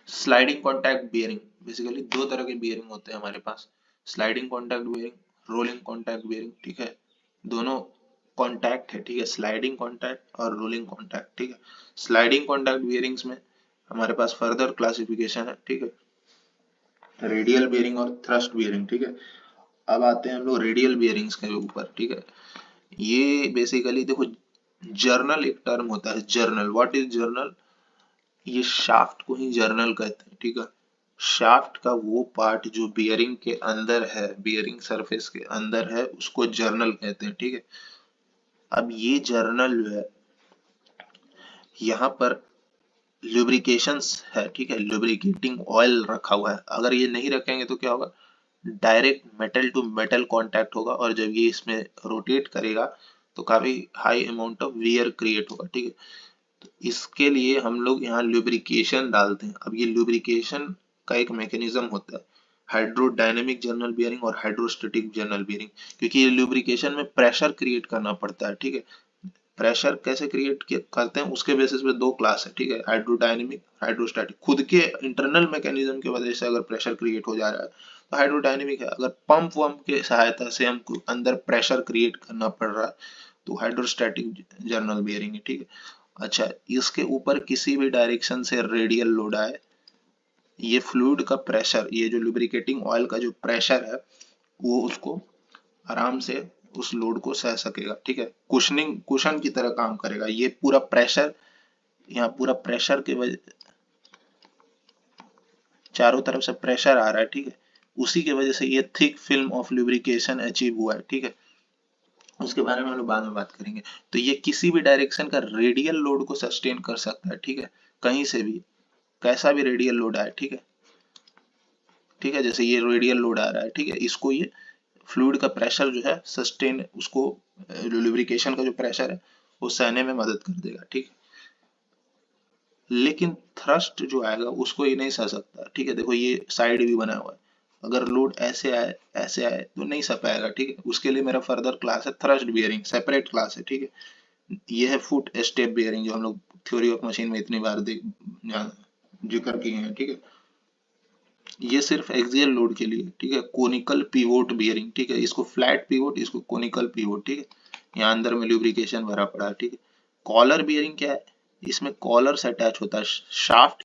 Sliding contact bearing, basically दो तरह के बियरिंग होते हैं हमारे पास, sliding contact bearing, rolling contact bearing, ठीक है। दोनों कॉन्टैक्ट है, ठीक है, स्लाइडिंग कॉन्टैक्ट और रोलिंग कॉन्टैक्ट, ठीक है। स्लाइडिंग कॉन्टैक्ट बियरिंग्स में हमारे पास फर्दर क्लासिफिकेशन है, ठीक है, रेडियल बियरिंग और थ्रस्ट बियरिंग, ठीक है। अब आते हैं हम लोग रेडियल बियरिंग्स के ऊपर, ठीक है। ये बेसिकली देखो, जर्नल एक टर्म होता है, जर्नल, व्हाट इज जर्नल, ये शाफ्ट को ही जर्नल कहते हैं, ठीक है। शाफ्ट का वो पार्ट जो बियरिंग के अंदर है, बियरिंग सरफेस के अंदर है, उसको जर्नल कहते हैं, ठीक है। अब ये जर्नल जो है, यहाँ पर लुब्रिकेशंस है, ठीक है, लुब्रिकेटिंग ऑयल रखा हुआ है। अगर ये नहीं रखेंगे तो क्या होगा, direct metal to metal contact होगा, और जब ये इसमें रोटेट करेगा तो काफी high amount of wear create होगा, ठीक है। तो इसके लिए हम लोग यहाँ लुब्रिकेशन डालते हैं। अब ये लुब्रिकेशन का एक मैकेनिज्म होता है, हाइड्रोडायनेमिक जर्नल बियरिंग और हाइड्रोस्टैटिक जर्नल बियरिंग, क्योंकि ये लुब्रिकेशन में प्रेशर क्रिएट करना पड़ता है, ठीक है। प्रेशर कैसे क्रिएट करते हैं उसके बेसिस पे दो क्लास है, ठीक है, हाइड्रोडायनेमिक, हाइड्रोस्टैटिक। खुद के इंटरनल मैकेनिज्म की वजह से अगर प्रेशर क्रिएट हो जा रहा है तो हाइड्रोडायनेमिक है, अगर पंप वम्प के सहायता से हमको अंदर प्रेशर क्रिएट करना पड़ रहा है तो हाइड्रोस्टैटिक जर्नल बियरिंग है, ठीक है। अच्छा, इसके ऊपर किसी भी डायरेक्शन से रेडियल लोड आए, ये फ्लूइड का प्रेशर, ये जो लुब्रिकेटिंग ऑयल का जो प्रेशर है, वो उसको आराम से उस लोड को सह सकेगा, ठीक है। कुशनिंग, कुशन की तरह काम करेगा। ये पूरा प्रेशर, यहाँ पूरा प्रेशर के वजह, चारों तरफ से प्रेशर आ रहा है, ठीक है, उसी के वजह से ये thick film of lubrication achieve हुआ है, ठीक है। उसके बारे में हम लोग बाद में बात करेंगे। तो ये किसी भी डायरेक्शन का रेडियल लोड को सस्टेन कर सकता है, ठीक है, कहीं से भी, कैसा भी रेडियल लोड आए, ठीक है, ठीक है। जैसे ये रेडियल लोड आ रहा है, ठीक है, इसको ये फ्लूइड का प्रेशर जो है सस्टेन, उसको लुब्रिकेशन का जो प्रेशर है वो सहने में मदद कर देगा, ठीक है। लेकिन थ्रस्ट जो आएगा उसको ये नहीं सह सकता, ठीक है। देखो ये साइड भी बना हुआ है, अगर लोड ऐसे आए तो नहीं सह पाएगा, ठीक है। उसके लिए मेरा फर्दर क्लास है थ्रस्ट बियरिंग, सेपरेट क्लास है, ठीक है। ये है फुट स्टेप बियरिंग जो हम लोग थ्योरी ऑफ मशीन में इतनी बार देख जिक्र किए हैं, ठीक है। ये सिर्फ एक्सियल लोड के लिए, ठीक है। कोनिकल पिवोट बियरिंग, ठीक है, इसको फ्लैट पिवोट, इसको कोनिकल पिवोट, ठीक है। यहाँ अंदर में लुब्रिकेशन भरा पड़ा है, ठीक है। कॉलर बियरिंग क्या है, इसमें कॉलर से अटैच होता है शाफ्ट